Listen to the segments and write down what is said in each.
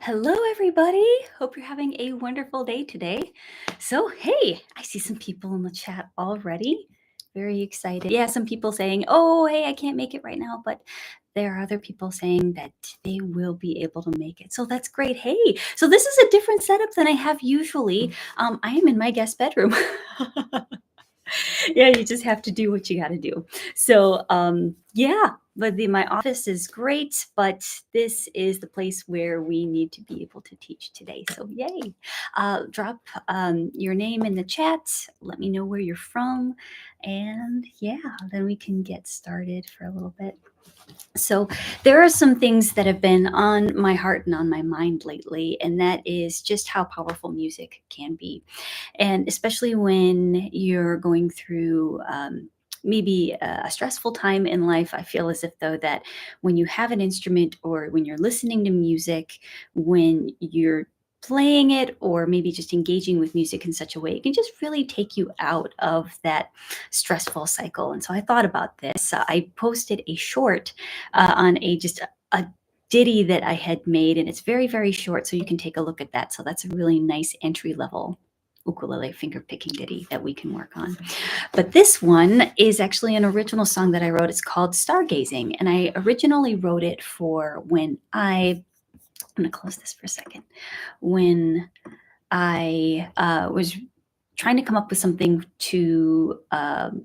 Hello, everybody. Hope you're having a wonderful day today. So, hey, I see some people in the chat already. Very excited. Yeah, some people saying, oh, hey, I can't make it right now, but there are other people saying that they will be able to make it. So that's great. Hey, so this is a different setup than I have usually. I am in my guest bedroom. Yeah, you just have to do what you got to do. So, yeah, but my office is great, but this is the place where we need to be able to teach today. So, yay. Drop your name in the chat. Let me know where you're from. And yeah, then we can get started for a little bit. So, there are some things that have been on my heart and on my mind lately, and that is just how powerful music can be. And especially when you're going through maybe a stressful time in life, I feel as if though that when you have an instrument or when you're listening to music, when you're playing it or maybe just engaging with music in such a way, it can just really take you out of that stressful cycle. And so I thought about this. I posted a short on a ditty that I had made, and it's very, very short, so you can take a look at that. So that's a really nice entry level ukulele finger picking ditty that we can work on. But this one is actually an original song that I wrote. It's called Stargazing, and I originally wrote it for when I'm going to close this for a second. When I was trying to come up with something to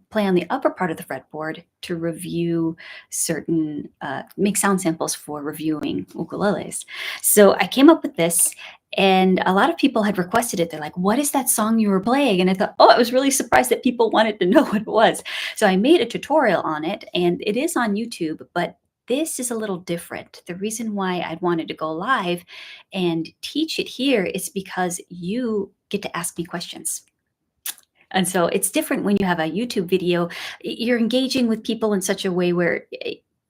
play on the upper part of the fretboard to review certain, make sound samples for reviewing ukuleles. So I came up with this, and a lot of people had requested it. They're like, what is that song you were playing? And I thought, oh, I was really surprised that people wanted to know what it was. So I made a tutorial on it, and it is on YouTube, but this is a little different. The reason why I wanted to go live and teach it here is because you get to ask me questions. And so it's different when you have a YouTube video. You're engaging with people in such a way where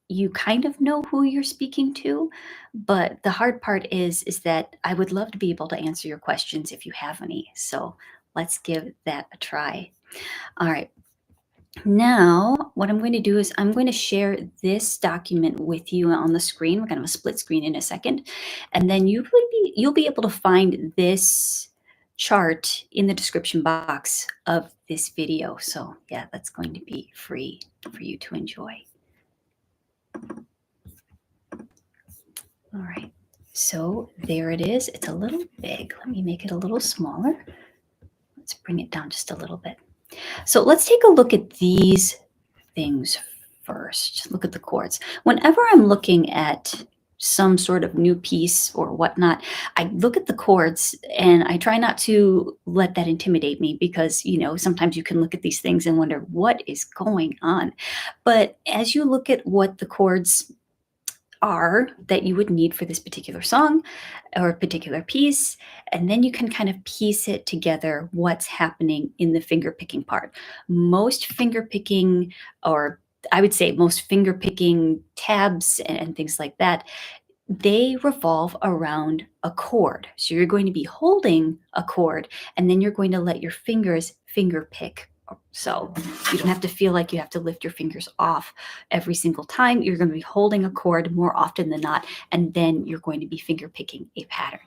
you kind of know who you're speaking to, but the hard part is that I would love to be able to answer your questions if you have any. So let's give that a try. All right. Now, what I'm going to do is I'm going to share this document with you on the screen. We're going to have a split screen in a second. And then you'll be able to find this chart in the description box of this video. So yeah, that's going to be free for you to enjoy. All right, so there it is. It's a little big. Let me make it a little smaller. Let's bring it down just a little bit. So let's take a look at these things first. Look at the chords. Whenever I'm looking at some sort of new piece or whatnot, I look at the chords and I try not to let that intimidate me because, sometimes you can look at these things and wonder what is going on. But as you look at what the chords are that you would need for this particular song or particular piece, and then you can kind of piece it together what's happening in the finger picking part. Most finger picking, or I would say most finger picking tabs and things like that, they revolve around a chord. So you're going to be holding a chord and then you're going to let your fingers finger pick. So you don't have to feel like you have to lift your fingers off every single time. You're going to be holding a chord more often than not, and then you're going to be finger picking a pattern.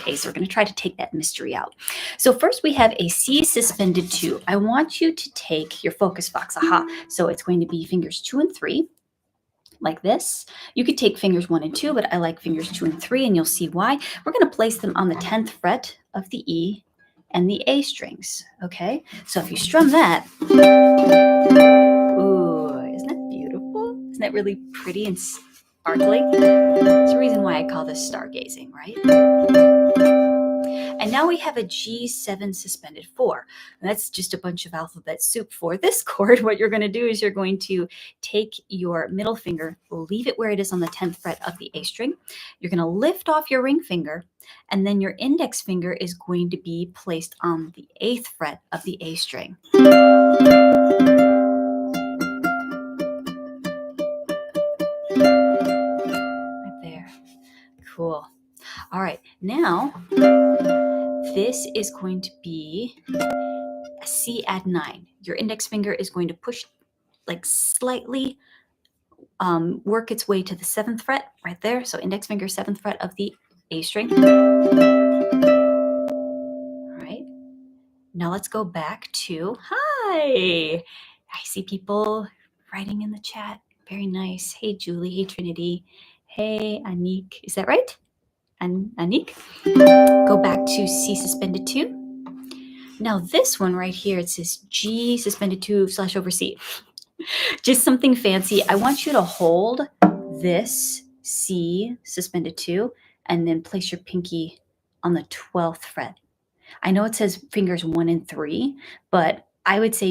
Okay, so we're going to try to take that mystery out. So first we have a C suspended 2. I want you to take your focus box. Aha. So it's going to be fingers 2 and 3. Like this. You could take fingers 1 and 2, but I like fingers 2 and 3, and you'll see why. We're going to place them on the 10th fret of the E and the A strings. Okay, so if you strum that, ooh, isn't that beautiful? Isn't that really pretty and sparkly? It's the reason why I call this stargazing, right? And now we have a G7 suspended 4. And that's just a bunch of alphabet soup for this chord. What you're going to do is you're going to take your middle finger, leave it where it is on the 10th fret of the A string. You're going to lift off your ring finger, and then your index finger is going to be placed on the 8th fret of the A string. Right there. Cool. All right, now this is going to be a C add 9. Your index finger is going to push like slightly, work its way to the 7th fret right there. So index finger 7th fret of the A string. All right. Now let's go back to, hi. I see people writing in the chat. Very nice. Hey, Julie. Hey, Trinity. Hey, Anik. Is that right? Anik? Go back to C suspended 2. Now this one right here, it says G suspended 2 / over C. Just something fancy. I want you to hold this C suspended 2 and then place your pinky on the 12th fret. I know it says fingers 1 and 3, but I would say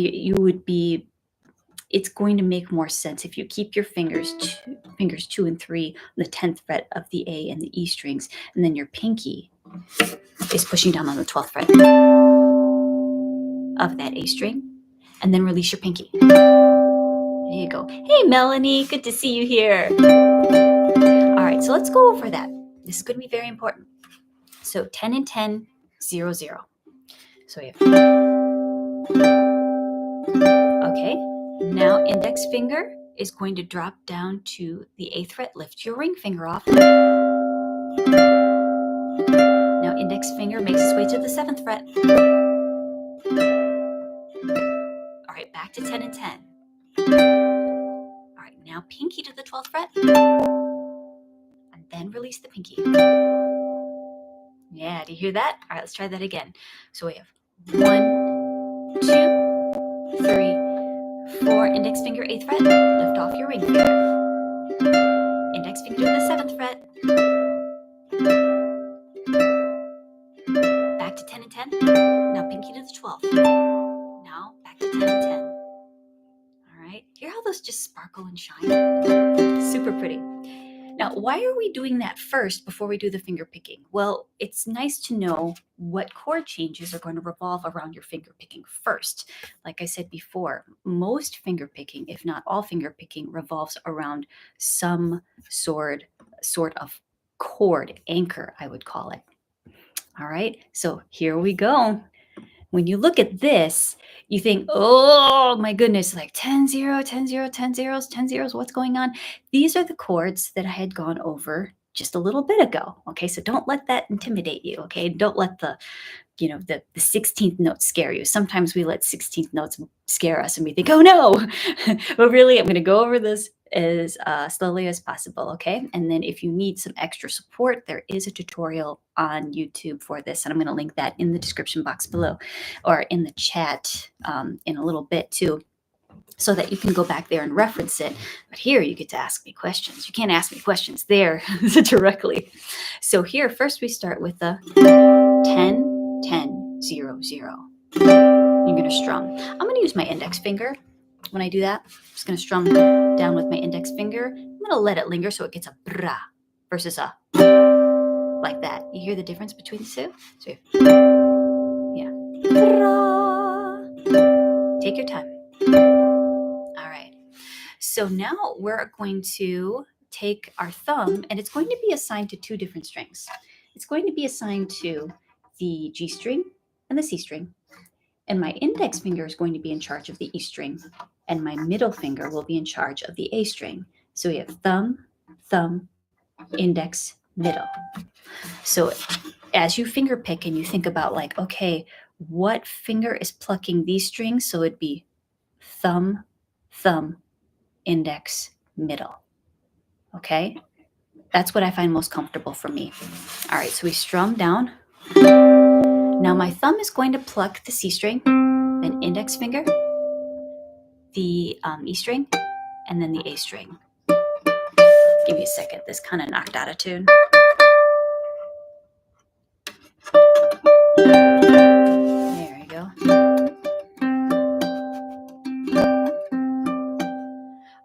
it's going to make more sense if you keep your fingers 2 and 3 on the 10th fret of the A and the E strings, and then your pinky is pushing down on the 12th fret of that A string, and then release your pinky. There you go. Hey, Melanie, good to see you here. All right, so let's go over that. This is going to be very important. So 10 and 10, 0, 0. So we have, okay, now index finger is going to drop down to the 8th fret. Lift your ring finger off. Now index finger makes its way to the 7th fret. All right, back to 10 and 10. All right, now pinky to the 12th fret. And then release the pinky. Yeah, do you hear that? All right, let's try that again. So we have 1, 2, 3, 4. Index finger 8th fret. Lift off your ring finger. Index finger to the 7th fret. Back to 10 and 10. Now pinky to the 12th. Now back to 10 and 10. All right, hear how those just sparkle and shine? Super pretty. Now, why are we doing that first before we do the finger picking? Well, it's nice to know what chord changes are going to revolve around your finger picking first. Like I said before, most finger picking, if not all finger picking, revolves around some sort of chord, anchor, I would call it. All right, so here we go. When you look at this, you think, oh my goodness, like 10, 0, 10, 0, 10 zeros, 10 zeros, what's going on? These are the chords that I had gone over just a little bit ago. Okay, so don't let that intimidate you. Okay, don't let the 16th note scare you. Sometimes we let 16th notes scare us and we think, oh no, but really I'm going to go over this as slowly as possible, okay? And then if you need some extra support, there is a tutorial on YouTube for this, and I'm going to link that in the description box below or in the chat in a little bit too, so that you can go back there and reference it. But here you get to ask me questions. You can't ask me questions there directly. So here, first we start with the 10, 10, 0, 0. You're going to strum. I'm going to use my index finger when I do that. I'm just going to strum down with my index finger. I'm going to let it linger so it gets a bra versus a like that. You hear the difference between the two? So yeah. Bra. Take your time. All right. So now we're going to take our thumb, and it's going to be assigned to 2 different strings. It's going to be assigned to the G string and the C string. And my index finger is going to be in charge of the E string, and my middle finger will be in charge of the A string. So we have thumb, thumb, index, middle. So as you finger pick and you think about like, okay, what finger is plucking these strings? So it'd be thumb, thumb, index, middle. Okay? That's what I find most comfortable for me. All right, so we strum down. Now my thumb is going to pluck the C string, then index finger, the E string, and then the A string. Give me a second. This kind of knocked out of tune. There we go.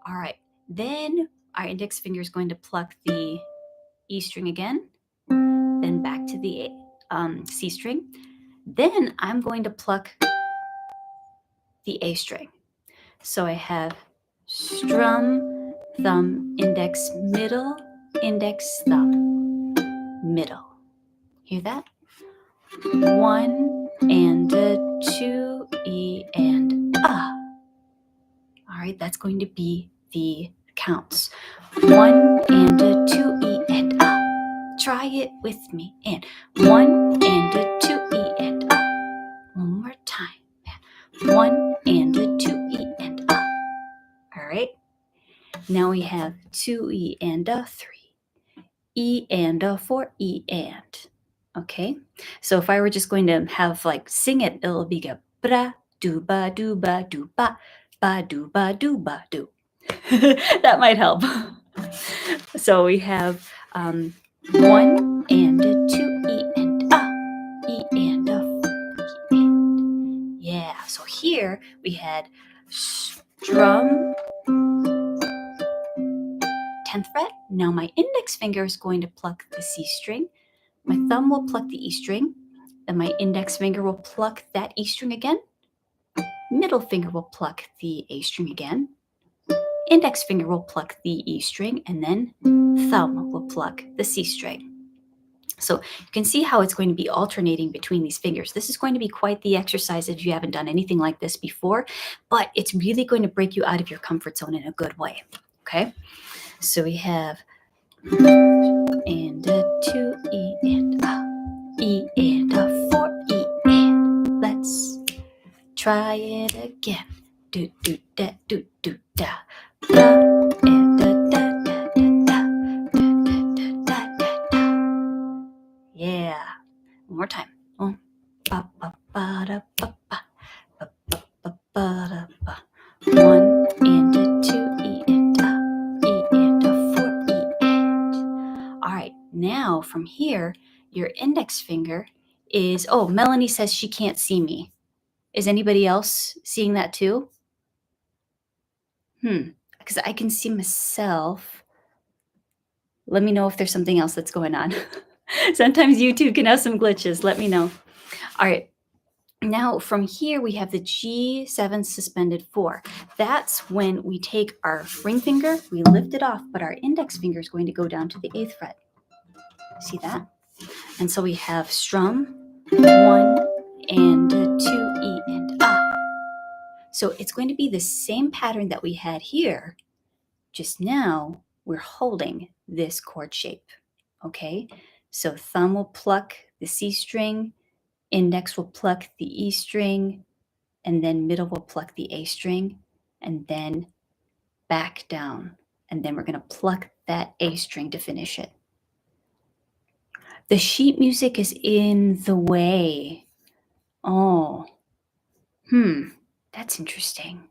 All right. Then our index finger is going to pluck the E string again, then back to the C string. Then I'm going to pluck the A string. So I have strum, thumb, index, middle, index, thumb, middle. Hear that? 1 and a 2, E and a. All right, that's going to be the counts. 1 and a 2, E and a. try it with me. And 1 and a 2 E and a. One more time. And 1 and a 2 E and a. All right. Now we have 2 E and a 3. E and a 4 E and. Okay. So if I were just going to have like sing it, it'll be a bra do ba do ba do ba do ba do ba do. That might help. So we have 1 and a 2 E and a. E and a 4 E and. Yeah. So here we had strum 10th fret. Now my index finger is going to pluck the C string. My thumb will pluck the E string. Then my index finger will pluck that E string again. Middle finger will pluck the A string again. Index finger will pluck the E string, and then thumb will pluck the C string. So you can see how it's going to be alternating between these fingers. This is going to be quite the exercise if you haven't done anything like this before, but it's really going to break you out of your comfort zone in a good way. Okay, so we have and a 2 E and a. E and a 4 E and. Let's try it again. Do do da do do da. Da and da da da da da da da da da. Yeah. One more time. Ba ba ba da ba ba ba ba ba ba da ba. 1 and a 2 E and a. E and a 4 E and. All right. Now from here, your index finger is, oh, Melanie says she can't see me. Is anybody else seeing that too? Because I can see myself. Let me know if there's something else that's going on. Sometimes YouTube can have some glitches. Let me know. All right. Now from here, we have the G7 suspended 4. That's when we take our ring finger, we lift it off, but our index finger is going to go down to the 8th fret. See that? And so we have strum 1 and a 2 E and a. So it's going to be the same pattern that we had here, just now we're holding this chord shape. Okay, so thumb will pluck the C string, index will pluck the E string, and then middle will pluck the A string, and then back down. And then we're going to pluck that A string to finish it. The sheet music is in the way. Oh, that's interesting.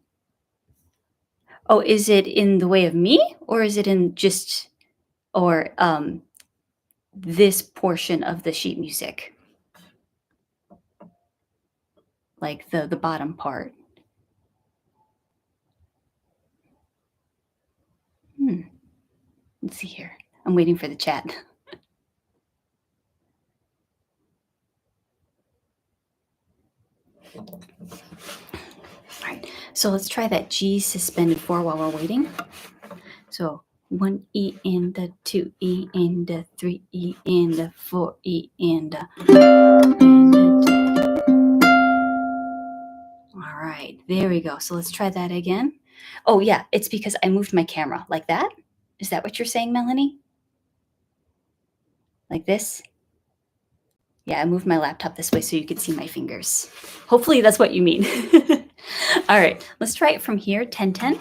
Oh, is it in the way of me, or is it in just, or this portion of the sheet music? Like the bottom part. Let's see here. I'm waiting for the chat. All right, so let's try that G suspended 4 while we're waiting. So 1 E and a 2 E and a 3 E and a 4 E and a. All right, there we go. So let's try that again. Oh yeah, it's because I moved my camera like that. Is that what you're saying, Melanie? Like this? Yeah, I moved my laptop this way so you could see my fingers. Hopefully that's what you mean. All right, let's try it from here, 10-10.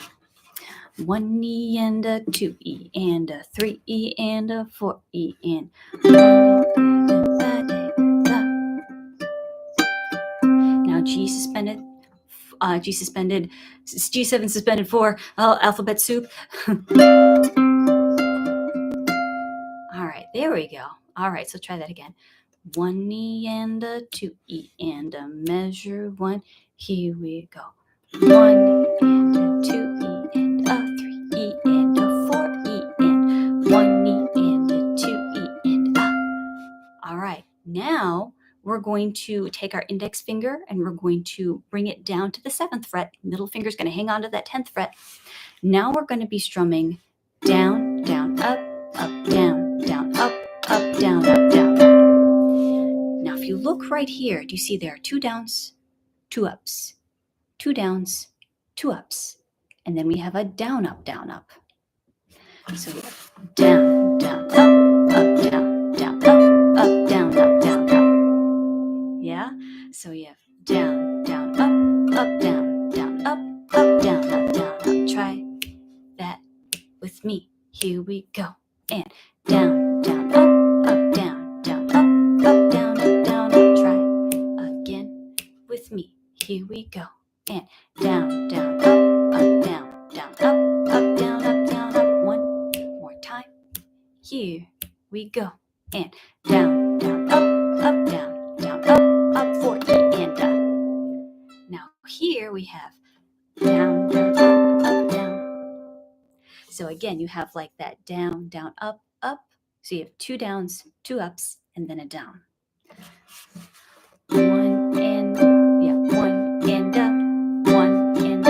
1 E and a 2 E and a 3 E and a 4 E and. Now G suspended, G7 suspended 4, alphabet soup. All right, there we go. All right, so try that again. 1 E and a 2 E and a measure 1. Here we go. 1 and a 2 E and a 3 E and a 4 E and 1 E and a 2 E and a. All right, now we're going to take our index finger and we're going to bring it down to the 7th fret. Middle finger is going to hang on to that 10th fret. Now we're going to be strumming down, down, up, down, down, up, down, up, down. Now, if you look right here, do you see there are 2 downs, 2 ups, 2 downs, 2 ups, and then we have a down, up, down, up. So we have down, down, up, down, down, we go. And down, down, up, down, down, up, 4 E and Now here we have down, down, up, down. So again, you have like that down, down, up, up. So you have 2 downs, 2 ups, and then a down. 1 and 1 and 1 and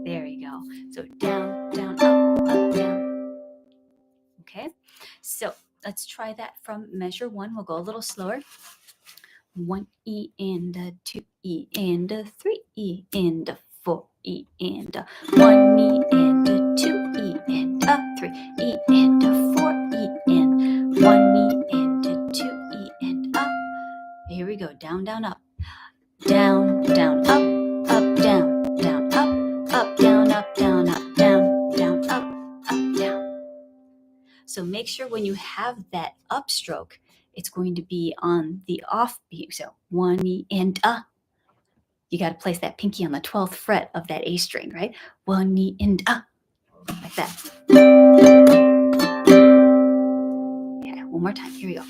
There you go. So down, down, up, down. Okay. So let's try that from measure 1. We'll go a little slower. 1 E and 2 E and 3 E and 4 E and 1 E and 2 E and 3 E and 4 E and 1 E and 2 E and Here we go. Down, down, up. Down, down, up, down, down, up, down, down, down, up, down. So make sure when you have that upstroke, it's going to be on the off beat. So 1 E and You got to place that pinky on the 12th fret of that A string, right? 1 E and like that. Yeah, one more time. Here we go.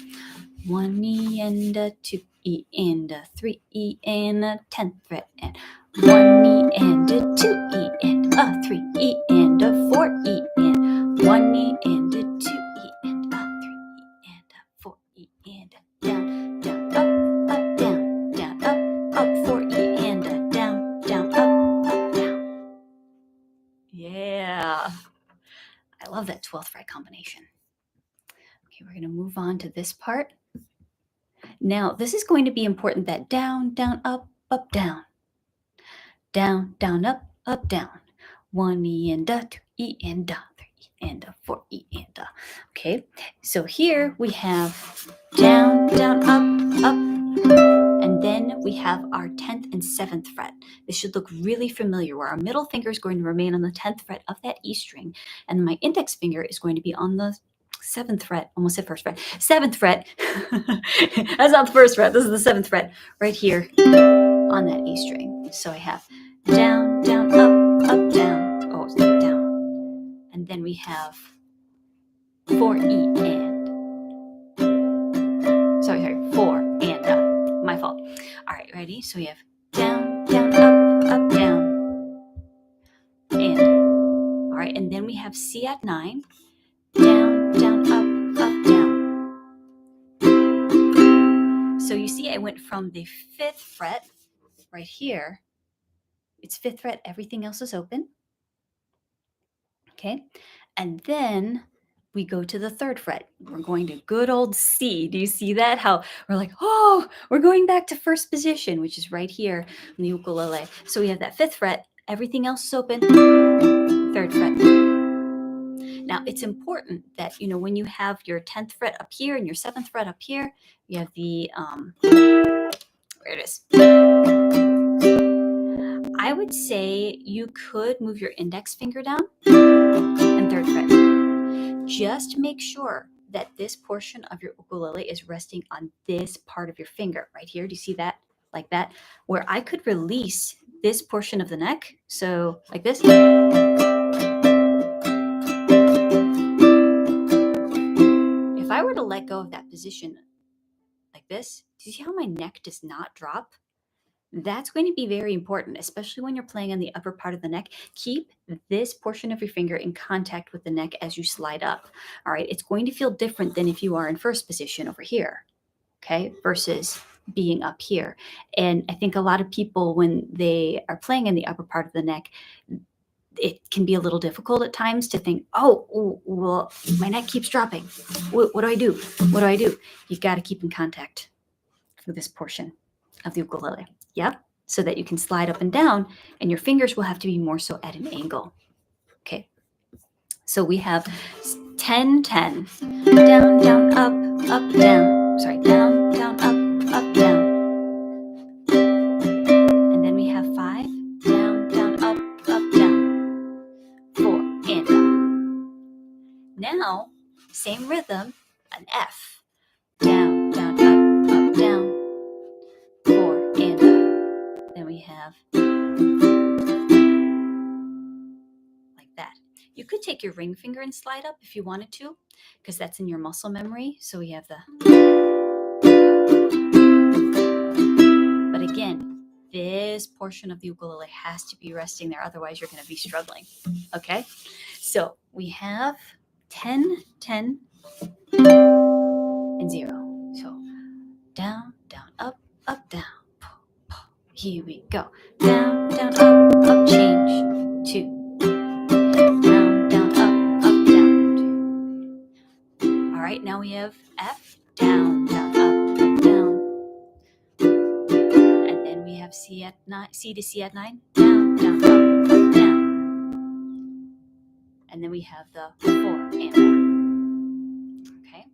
1 E and 2 E and 3 E and 10th fret and 1 E and 2 E and 3 E and 4 E and 1 E and 2 E and 3 E and 4 E and down, down, up, down, up, 4 E and down, down, up, down. Yeah. I love that 12th fret combination. Okay, we're going to move on to this part. Now, this is going to be important, that down, down, up, down. Down, down, up, down. 1 E and 2 E and 3 E and 4 E and Okay, so here we have down, down, up, and then we have our 10th and 7th fret. This should look really familiar, where our middle finger is going to remain on the 10th fret of that E string, and my index finger is going to be on the 7th fret, almost said first fret, 7th fret. That's not the first fret, this is the 7th fret, right here on that E string. So I have down, down, up, down, oh, down. And then we have 4 E and, sorry, 4 and, my fault. All right, ready? So we have down, down, up, down, and, all right, and then we have C at 9, down, down, up, down. So you see I went from the 5th fret right here. It's 5th fret, everything else is open. Okay, and then we go to the 3rd fret. We're going to good old C. Do you see that? How we're like, oh, we're going back to first position, which is right here in the ukulele. So we have that 5th fret, everything else is open, 3rd fret. Now, it's important that, when you have your 10th fret up here and your 7th fret up here, you have the, where it is. I would say you could move your index finger down and 3rd fret. Just make sure that this portion of your ukulele is resting on this part of your finger right here. Do you see that? Like that? Where I could release this portion of the neck. So like this. If I were to let go of that position like this, do you see how my neck does not drop? That's going to be very important, especially when you're playing on the upper part of the neck. Keep this portion of your finger in contact with the neck as you slide up. All right, it's going to feel different than if you are in first position over here, okay, versus being up here. And I think a lot of people, when they are playing in the upper part of the neck, it can be a little difficult at times to think, oh, well, my neck keeps dropping. What do I do? What do I do? You've got to keep in contact with this portion of the ukulele. Yep. So that you can slide up and down, and your fingers will have to be more so at an angle. Okay. So we have 10, 10. Down, down, up, down. Sorry, down, down, up, down. And then we have 5. Down, down, up, down. 4 and up. Now, same rhythm, an F. Down, down, up, down. 4 and up. Then we have like that. You could take your ring finger and slide up if you wanted to, because that's in your muscle memory. So we have the, but again, this portion of the ukulele has to be resting there. Otherwise you're going to be struggling. Okay. So we have 10, 10, and 0. So down, down, up, down. Here we go. Down, down, up, change. 2. Down, down, up, down. 2. All right, now we have F, down, down, up, down. And then we have C at 9, C to C at 9, down, down, up, down. And then we have the 4 and 4. Okay.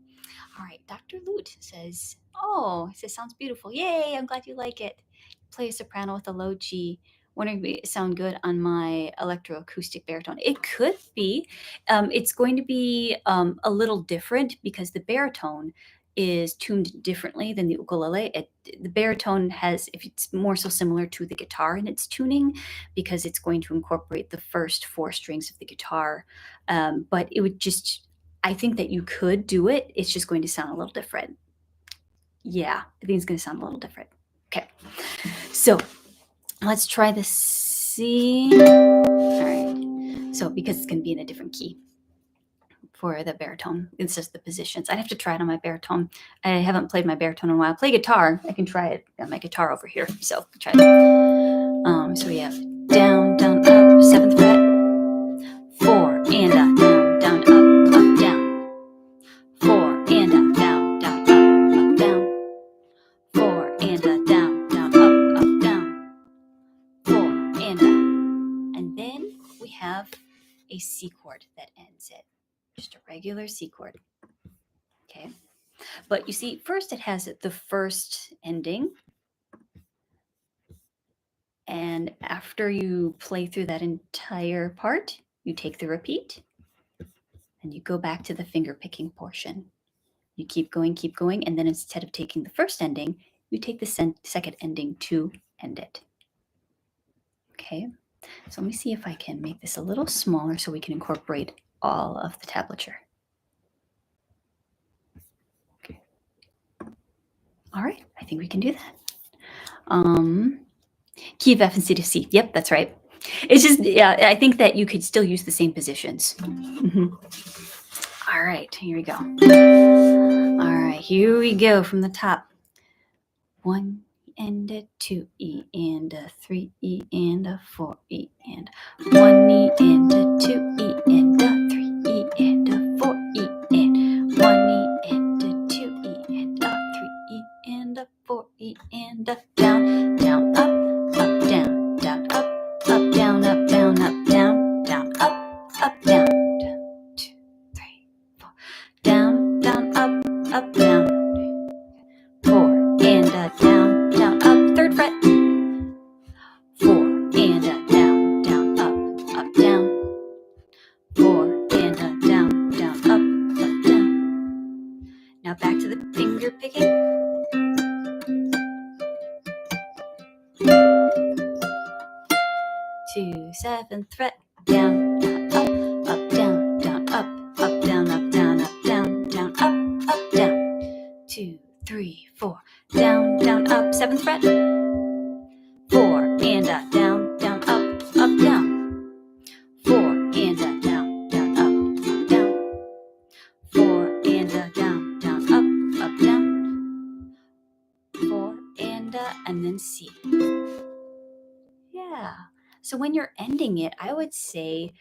All right, Dr. Lute says, oh, he says, sounds beautiful. Yay, I'm glad you like it. Play a soprano with a low G. Wondering if it sound good on my electroacoustic baritone. It could be. It's going to be a little different because the baritone is tuned differently than the ukulele. The baritone has, if it's more so similar to the guitar in its tuning, because it's going to incorporate the first 4 strings of the guitar. But it would just, I think that you could do it. It's just going to sound a little different. Yeah, I think it's going to sound a little different. Okay, so let's try the C. All right, so because it's going to be in a different key for the baritone, it's just the positions. I'd have to try it on my baritone. I haven't played my baritone in a while. I play guitar. I can try it on my guitar over here. So try that. So we have down, down, up, 7th fret, 4 and a down, down, up, down, 4 and a down, down, up, down, 4 and a down, down, up, down, 4 and a, and then we have a C chord that ends it. Just a regular C chord. Okay. But you see, first it has the first ending. And after you play through that entire part, you take the repeat and you go back to the finger picking portion. You keep going, and then instead of taking the first ending, you take the second ending to end it. Okay, so let me see if I can make this a little smaller so we can incorporate all of the tablature. Okay. All right, I think we can do that. Key of F and C to C. Yep, that's right. It's just, yeah, I think that you could still use the same positions. All right, here we go. All right, here we go from the top. 1 and a 2 E and a 3 E and a 4 E and 1 E and a 2 E and a 3 E and a 4 E and 1 E and a 2 E and a 3 E and a 4 E and a down, down, up, down, down, up, down, up, down, up, down, down, up, down, 2, 3, 4, down, down, up, down, 4 and a down, down, up, 3rd fret, 4 and a down, down, up, down, 4 and a down, down, up, down. Now back to the finger picking. To 7th fret, down, down, up, down, down, up, down, down, down, up, down. 2, 3, 4, down, down, up, 7th fret, 4 and a down, down, up, down, 4 and a down, down, up, down, 4 and a down, down, up, down, 4 and then C. Yeah. So when you're ending it, I would say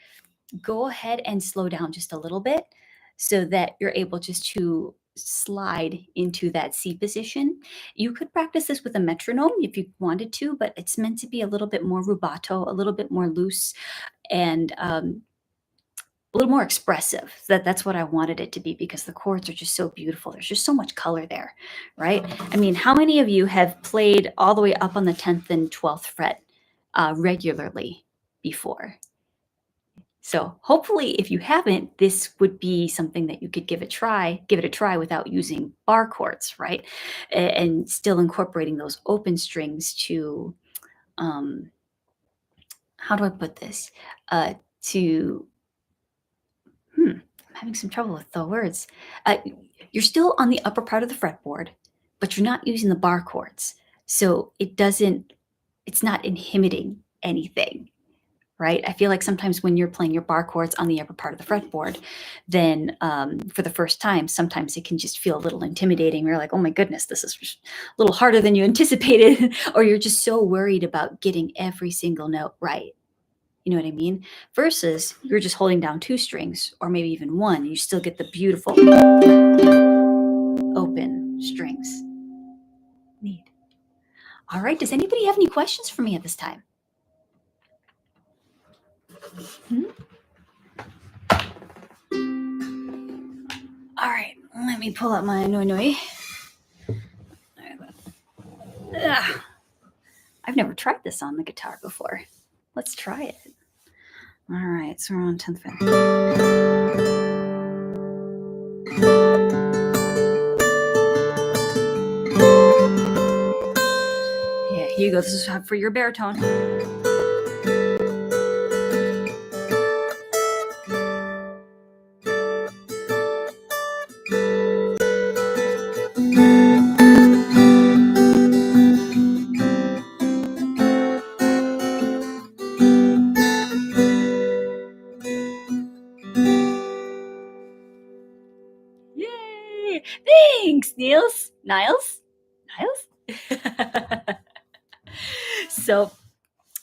go ahead and slow down just a little bit so that you're able just to slide into that C position. You could practice this with a metronome if you wanted to, but it's meant to be a little bit more rubato, a little bit more loose, and a little more expressive. That's what I wanted it to be because the chords are just so beautiful. There's just so much color there, right? I mean, how many of you have played all the way up on the 10th and 12th fret regularly before? So hopefully if you haven't, this would be something that you could give it a try without using bar chords, right? And still incorporating those open strings to, how do I put this? To I'm having some trouble with the words. Uh, you're still on the upper part of the fretboard, but you're not using the bar chords. So it's not inhibiting anything, right? I feel like sometimes when you're playing your bar chords on the upper part of the fretboard, then for the first time, sometimes it can just feel a little intimidating. You're like, oh my goodness, this is a little harder than you anticipated, or you're just so worried about getting every single note right. You know what I mean? Versus you're just holding down two strings or maybe even one. You still get the beautiful open strings. Neat. All right. Does anybody have any questions for me at this time? Hmm? All right. Let me pull out my noi noi. I've never tried this on the guitar before. Let's try it. All right. So we're on 10th fret. Yeah, here you go. This is for your baritone. Yay! Thanks, Niles. Niles? So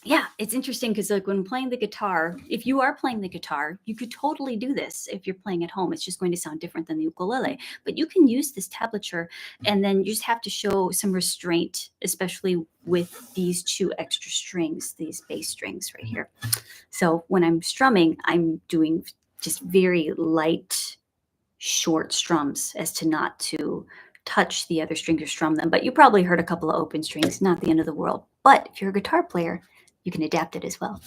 yeah, it's interesting because like when playing the guitar, if you are playing the guitar, you could totally do this if you're playing at home. It's just going to sound different than the ukulele. But you can use this tablature and then you just have to show some restraint, especially with these two extra strings, these bass strings right here. So when I'm strumming, I'm doing just very light, short strums as to not to touch the other strings or strum them. But you probably heard a couple of open strings, not the end of the world. But if you're a guitar player, you can adapt it as well.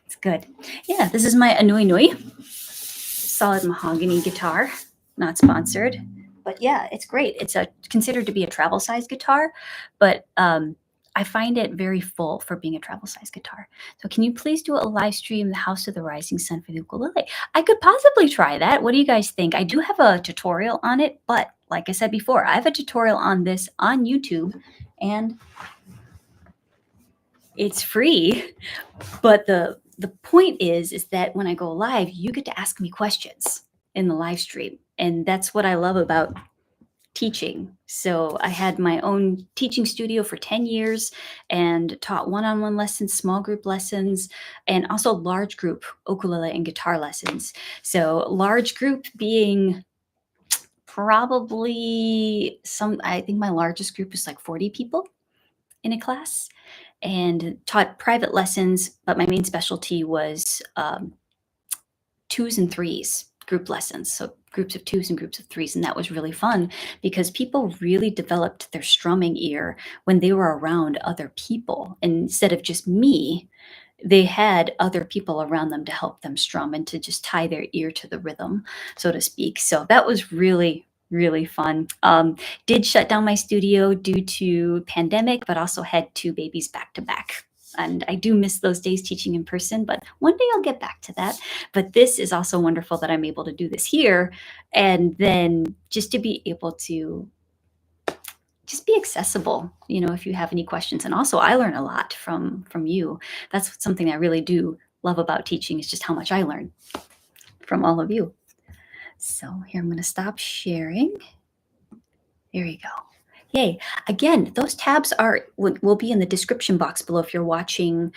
It's good. Yeah, this is my Anui Nui solid mahogany guitar, not sponsored. But yeah, it's great. It's considered to be a travel size guitar, but I find it very full for being a travel size guitar. So can you please do a live stream, The House of the Rising Sun for the ukulele? I could possibly try that. What do you guys think? I do have a tutorial on it, but like I said before, I have a tutorial on this on YouTube and it's free. But the point is that when I go live, you get to ask me questions in the live stream. And that's what I love about teaching. So I had my own teaching studio for 10 years and taught one-on-one lessons, small group lessons, and also large group ukulele and guitar lessons. So large group being probably I think my largest group is like 40 people in a class, and taught private lessons, but my main specialty was twos and threes group lessons. So groups of twos and groups of threes. And that was really fun because people really developed their strumming ear when they were around other people. And instead of just me, they had other people around them to help them strum and to just tie their ear to the rhythm, so to speak. So that was really fun. Did shut down my studio due to pandemic, but also had two babies back to back. And I do miss those days teaching in person, but one day I'll get back to that. But this is also wonderful that I'm able to do this here. And then just to be able to just be accessible, if you have any questions. And also I learn a lot from you. That's something I really do love about teaching, is just how much I learn from all of you. So here, I'm going to stop sharing. There you go. Yay. Again, those tabs will be in the description box below if you're watching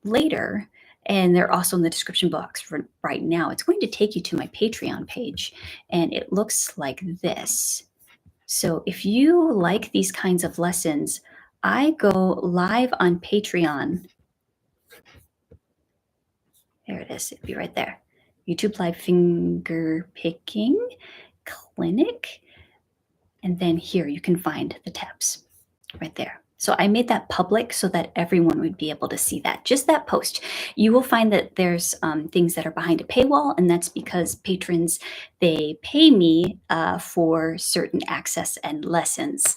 later. And they're also in the description box for right now. It's going to take you to my Patreon page. And it looks like this. So if you like these kinds of lessons, I go live on Patreon. There it is. It'll be right there. YouTube Live Fingerpicking Clinic. And then here you can find the tabs right there. So I made that public so that everyone would be able to see that, just that post. You will find that there's things that are behind a paywall, and that's because patrons, they pay me for certain access and lessons.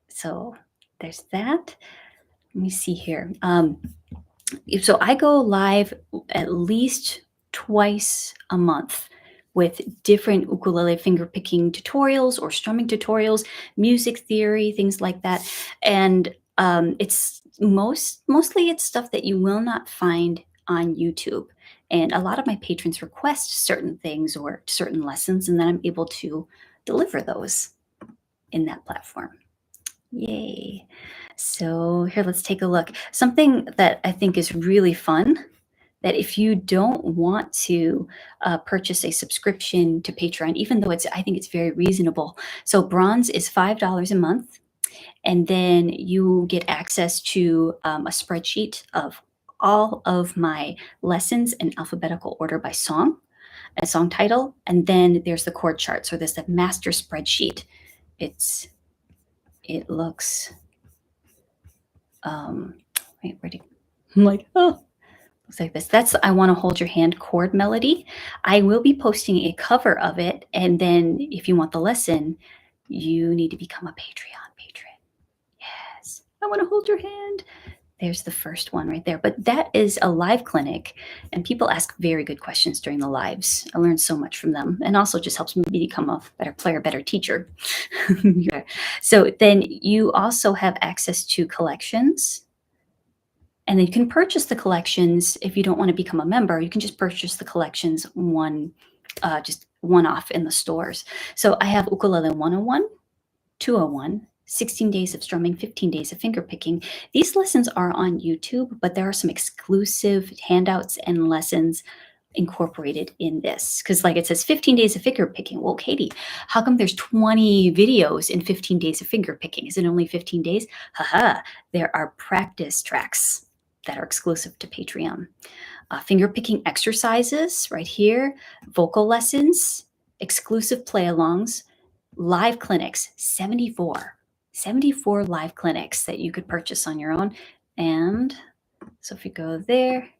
So there's that. Let me see here. So I go live at least twice a month with different ukulele finger picking tutorials or strumming tutorials, music theory, things like that. And it's mostly it's stuff that you will not find on YouTube. And a lot of my patrons request certain things or certain lessons, and then I'm able to deliver those in that platform. Yay. So here, let's take a look. Something that I think is really fun, that if you don't want to purchase a subscription to Patreon, even though I think it's very reasonable. So bronze is $5 a month, and then you get access to a spreadsheet of all of my lessons in alphabetical order by song, a song title, and then there's the chord chart. So there's the master spreadsheet. It looks wait, I'm like, oh, looks like this. That's I Want to Hold Your Hand chord melody. I will be posting a cover of it, and then if you want the lesson, you need to become a Patreon patron. Yes, I Want to Hold Your Hand. There's the first one right there. But that is a live clinic, and people ask very good questions during the lives. I learned so much from them, and also just helps me become a better player, better teacher. Yeah. So then you also have access to collections, and then you can purchase the collections. If you don't want to become a member, you can just purchase the collections just one off in the stores. So I have Ukulele 101, 201, 16 days of strumming, 15 days of finger picking. These lessons are on YouTube, but there are some exclusive handouts and lessons incorporated in this. Because like it says 15 days of finger picking. Well, Katie, how come there's 20 videos in 15 days of finger picking? Is it only 15 days? Haha, there are practice tracks that are exclusive to Patreon. Finger picking exercises right here, vocal lessons, exclusive play alongs, live clinics, 74 live clinics that you could purchase on your own. And so if you go there,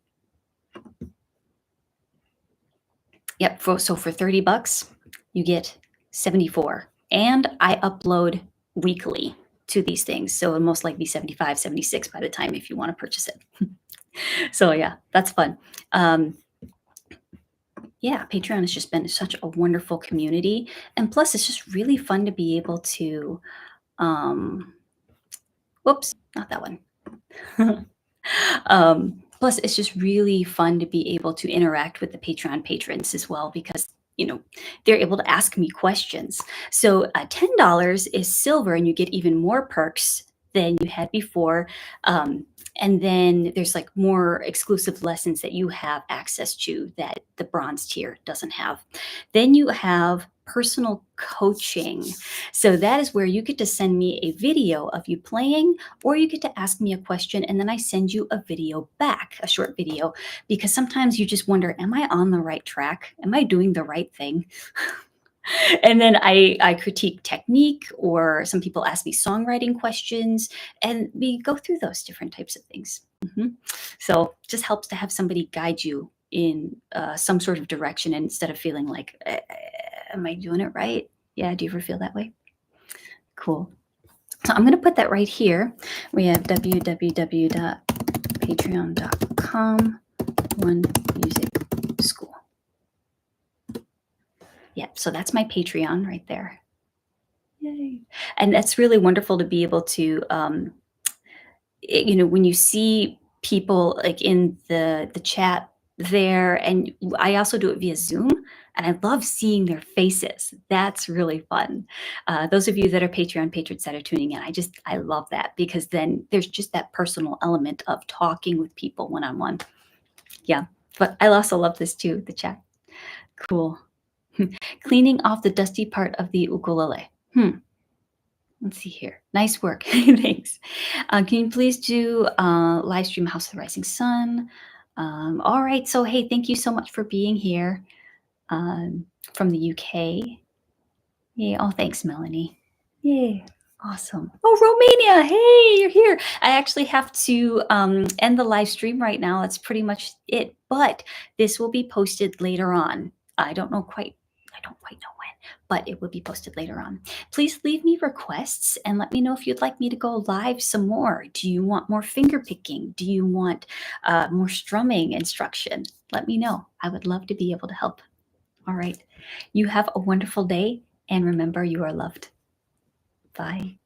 yep, so for $30, you get 74. And I upload weekly to these things. So it'll most likely be 75, 76 by the time if you want to purchase it. So yeah, that's fun. Yeah, Patreon has just been such a wonderful community. And plus, it's just really fun to be able to, whoops, not that one. Plus, it's just really fun to be able to interact with the Patreon patrons as well, because they're able to ask me questions. So $10 is silver, and you get even more perks than you had before. And then there's like more exclusive lessons that you have access to that the bronze tier doesn't have. Then you have personal coaching. So that is where you get to send me a video of you playing, or you get to ask me a question, and then I send you a video back, a short video, because sometimes you just wonder, am I on the right track? Am I doing the right thing? And then I critique technique, or some people ask me songwriting questions, and we go through those different types of things. So it just helps to have somebody guide you in some sort of direction, instead of feeling like, am I doing it right? Yeah, do you ever feel that way? Cool. So I'm going to put that right here. We have www.patreon.com One Music School. Yep, so that's my Patreon right there. Yay. And that's really wonderful to be able to, when you see people like in the chat there, and I also do it via Zoom, and I love seeing their faces. That's really fun. Those of you that are Patreon patrons that are tuning in, I love that, because then there's just that personal element of talking with people one-on-one. Yeah, but I also love this too, the chat. Cool. Cleaning off the dusty part of the ukulele. Let's see here. Nice work. Thanks. Can you please do live stream House of the Rising Sun? All right. So, hey, thank you so much for being here from the UK. Yay. Oh, thanks, Melanie. Yay. Awesome. Oh, Romania. Hey, you're here. I actually have to end the live stream right now. That's pretty much it. But this will be posted later on. I don't know quite. I don't quite know when, but it will be posted later on. Please leave me requests and let me know if you'd like me to go live some more. Do you want more finger picking? Do you want more strumming instruction? Let me know. I would love to be able to help. All right. You have a wonderful day, and remember, you are loved. Bye.